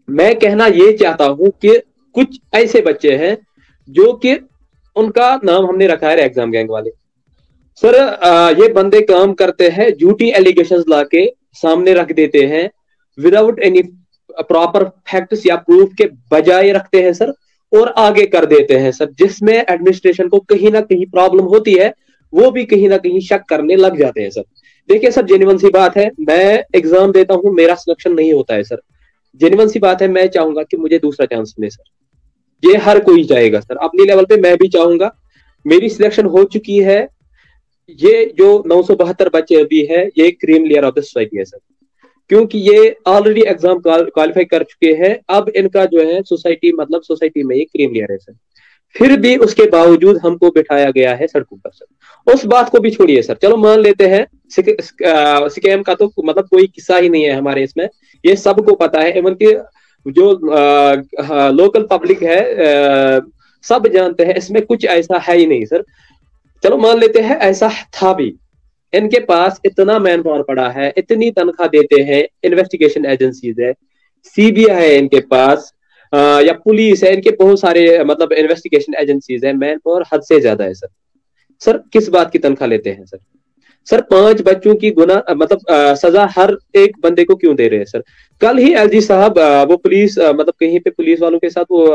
मैं कहना ये चाहता हूं कि कुछ ऐसे बच्चे हैं जो कि उनका नाम हमने रखा है एग्जाम गैंग वाले सर। ये बंदे काम करते हैं, झूठी एलिगेशंस लाके सामने रख देते हैं, विदाउट एनी प्रॉपर फैक्ट्स या प्रूफ के बजाय रखते हैं सर, और आगे कर देते हैं सर, जिसमें एडमिनिस्ट्रेशन को कहीं ना कहीं प्रॉब्लम होती है, वो भी कहीं ना कहीं शक करने लग जाते हैं सर। देखिए सर, जेन्युइन सी बात है, मैं एग्जाम देता हूँ, मेरा सिलेक्शन नहीं होता है सर। जेन्युइन सी बात है, मैं चाहूंगा कि मुझे दूसरा चांस मिले सर। ये हर कोई चाहेगा सर, अपनी लेवल पे मैं भी चाहूंगा। मेरी सिलेक्शन हो चुकी है। ये जो 972 बच्चे अभी है, ये cream layer of the society है सर, क्योंकि ये ऑलरेडी एग्जाम क्वालिफाई कर चुके हैं। अब इनका जो है सोसाइटी, मतलब सोसाइटी में ये क्रीम लेयर है सर। फिर भी उसके बावजूद हमको बिठाया गया है सड़कों पर सर। उस बात को भी छोड़िए सर, चलो मान लेते हैं स्कैम का तो मतलब कोई किस्सा ही नहीं है हमारे इसमें, ये सबको पता है। इवन कि जो लोकल पब्लिक है, सब जानते हैं, इसमें कुछ ऐसा है ही नहीं सर। चलो मान लेते हैं ऐसा था भी, इनके पास इतना मैन पावर पड़ा है, इतनी तनख्वाह देते हैं, इन्वेस्टिगेशन एजेंसीज है, सीबीआई है इनके पास, या पुलिस है, इनके बहुत सारे मतलब इन्वेस्टिगेशन एजेंसीज है, मैन पावर हद से ज्यादा है सर। सर किस बात की तनख्वाह लेते हैं सर? सर 5 बच्चों की गुना मतलब सजा हर एक बंदे को क्यों दे रहे हैं सर? कल ही एलजी साहब वो पुलिस मतलब कहीं पे पुलिस वालों के साथ वो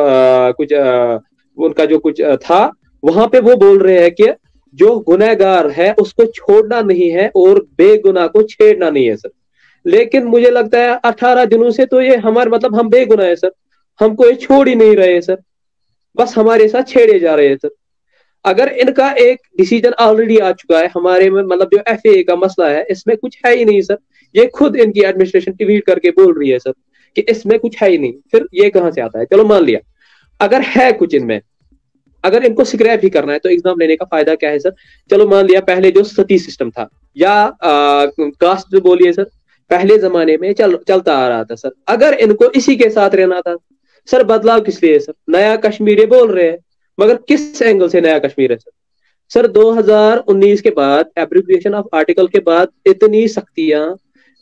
कुछ उनका जो कुछ था, वहां पे वो बोल रहे हैं कि जो गुनहगार है उसको छोड़ना नहीं है और बेगुनाह को छेड़ना नहीं है सर। लेकिन मुझे लगता है 18 दिनों से तो ये हमारे मतलब हम बेगुनाह है सर, हमको ये छोड़ ही नहीं रहे सर, बस हमारे साथ छेड़े जा रहे हैं सर। अगर इनका एक डिसीजन ऑलरेडी आ चुका है हमारे में, मतलब जो एफए का मसला है इसमें कुछ है ही नहीं सर, ये खुद इनकी एडमिनिस्ट्रेशन ट्वीट करके बोल रही है सर कि इसमें कुछ है ही नहीं, फिर ये कहां से आता है? चलो मान लिया अगर है कुछ इनमें, अगर इनको स्क्रैप ही करना है तो एग्जाम लेने का फायदा क्या है सर? चलो मान लिया पहले जो सती सिस्टम था या कास्ट बोलिए सर, पहले जमाने में चलता आ रहा था सर, अगर इनको इसी के साथ रहना था सर, बदलाव किस लिए सर? नया कश्मीर ये बोल रहे हैं, मगर किस एंगल से नया कश्मीर है सर? सर 2019 के बाद, एब्रिविएशन ऑफ आर्टिकल के बाद इतनी सख्तियां,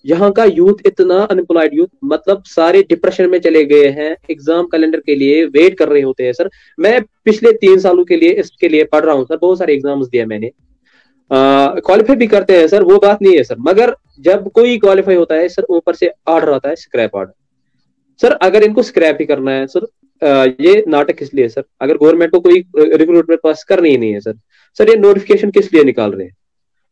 यहाँ का यूथ इतना अनएम्प्लॉयड यूथ, मतलब सारे डिप्रेशन में चले गए हैं, एग्जाम कैलेंडर के लिए वेट कर रहे होते हैं सर। मैं पिछले 3 सालों के लिए इसके लिए पढ़ रहा हूँ सर, बहुत सारे एग्जाम्स दिए मैंने, क्वालिफाई भी करते हैं सर, वो बात नहीं है सर, मगर जब कोई क्वालिफाई होता है सर, ऊपर से ऑर्डर आता है स्क्रैप ऑर्डर। सर अगर इनको स्क्रैप ही करना है सर, ये नाटक किस लिए सर? अगर गवर्नमेंट को कोई रिक्रूटमेंट पास करनी ही नहीं है सर, सर ये नोटिफिकेशन किस लिए निकाल रहे हैं?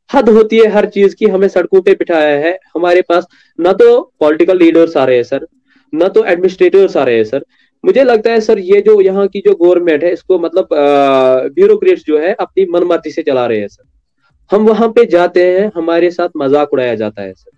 हद होती है हर चीज की, हमें सड़कों पे बिठाया है, हमारे पास ना तो पॉलिटिकल लीडर्स आ रहे हैं सर, ना तो एडमिनिस्ट्रेटर्स आ रहे हैं सर। मुझे लगता है सर ये जो यहाँ की जो गवर्नमेंट है इसको मतलब ब्यूरोक्रेट्स जो है अपनी मनमर्जी से चला रहे हैं सर। हम वहां पे जाते हैं, हमारे साथ मजाक उड़ाया जाता है सर।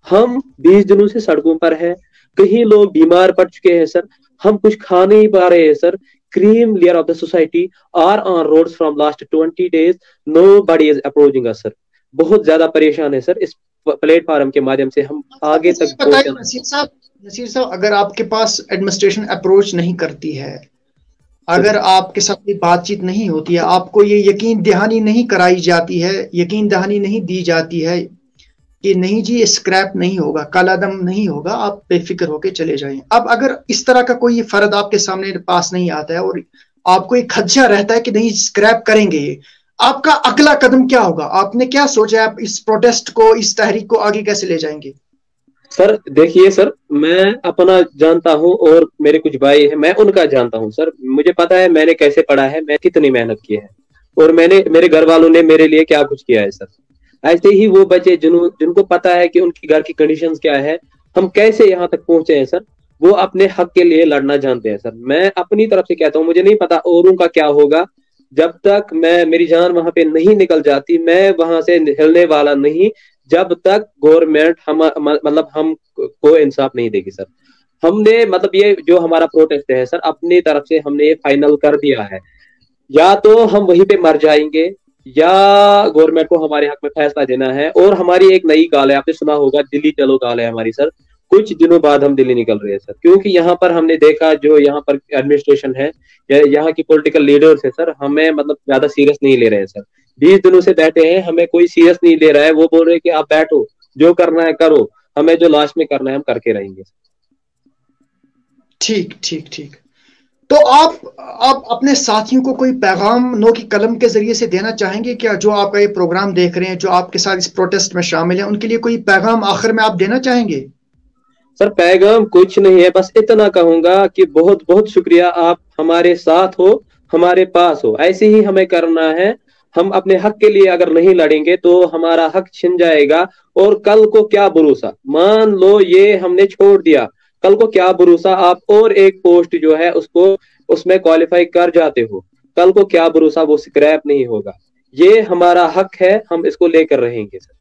हम 20 दिनों से सड़कों पर है, कहीं लोग बीमार पड़ चुके हैं सर, हम कुछ खा नहीं पा रहे हैं sir. cream layer of the society are on roads from last 20 days, nobody is approaching us sir। बहुत ज्यादा परेशान है सर, इस प्लेटफॉर्म के माध्यम से हम आगे तक बताइए नसीर साहब, अगर आपके पास एडमिनिस्ट्रेशन अप्रोच नहीं करती है, अगर आपके साथ कोई बातचीत नहीं होती है, आपको ये यकीन दहानी नहीं कराई जाती है, यकीन दहानी नहीं दी जाती है कि नहीं जी स्क्रैप नहीं होगा, कालादम नहीं होगा, आप बेफिक्र होके चले जाएं। अब अगर इस तरह का कोई फर्द आपके सामने पास नहीं आता है और आपको एक खदशा रहता है कि नहीं स्क्रैप करेंगे, आपका अगला कदम क्या होगा? आपने क्या सोचा? आप इस प्रोटेस्ट को, इस तहरीक को आगे कैसे ले जाएंगे? सर देखिए सर, मैं अपना जानता हूं और मेरे कुछ भाई हैं, मैं उनका जानता हूं सर। मुझे पता है मैंने कैसे पढ़ा है, मैं कितनी मेहनत की है, और मैंने मेरे घर वालों ने मेरे लिए क्या कुछ किया है सर। ऐसे ही वो बच्चे जिनको पता है कि उनकी घर की कंडीशंस क्या है, हम कैसे यहाँ तक पहुंचे हैं सर, वो अपने हक के लिए लड़ना जानते हैं सर। मैं अपनी तरफ से कहता हूँ, मुझे नहीं पता औरों का क्या होगा, जब तक मेरी जान वहां पे नहीं निकल जाती, मैं वहां से हिलने वाला नहीं, जब तक गवर्नमेंट मतलब हम को इंसाफ नहीं देगी सर। हमने मतलब ये जो हमारा प्रोटेस्ट है सर, अपनी तरफ से हमने ये फाइनल कर दिया है, या तो हम वहीं पे मर जाएंगे या गवर्नमेंट को हमारे हक में फैसला देना है। और हमारी एक नई कॉल है, आपने सुना होगा, दिल्ली चलो कॉल है हमारी सर। कुछ दिनों बाद हम दिल्ली निकल रहे हैं सर, क्योंकि यहाँ पर हमने देखा जो यहाँ पर एडमिनिस्ट्रेशन है या यहाँ की पॉलिटिकल लीडर्स है सर, हमें मतलब ज्यादा सीरियस नहीं ले रहे हैं सर। 20 दिनों से बैठे हैं, हमें कोई सीरियस नहीं ले रहा है। वो बोल रहे हैं कि आप बैठो, जो करना है करो, हमें जो लास्ट में करना है हम करके रहेंगे। ठीक ठीक ठीक। तो आप अपने साथियों को कोई पैगाम नो की कलम के जरिए से देना चाहेंगे क्या? जो आपका ये प्रोग्राम देख रहे हैं, जो आपके साथ इस प्रोटेस्ट में शामिल हैं, उनके लिए कोई पैगाम आखिर में आप देना चाहेंगे? सर पैगाम कुछ नहीं है, बस इतना कहूंगा कि बहुत बहुत शुक्रिया, आप हमारे साथ हो, हमारे पास हो, ऐसे ही हमें करना है। हम अपने हक के लिए अगर नहीं लड़ेंगे तो हमारा हक छिन जाएगा। और कल को क्या भरोसा, मान लो ये हमने छोड़ दिया, कल को क्या भरोसा आप और एक पोस्ट जो है उसको उसमें क्वालिफाई कर जाते हो, कल को क्या भरोसा वो स्क्रैप नहीं होगा। ये हमारा हक है, हम इसको लेकर रहेंगे सर।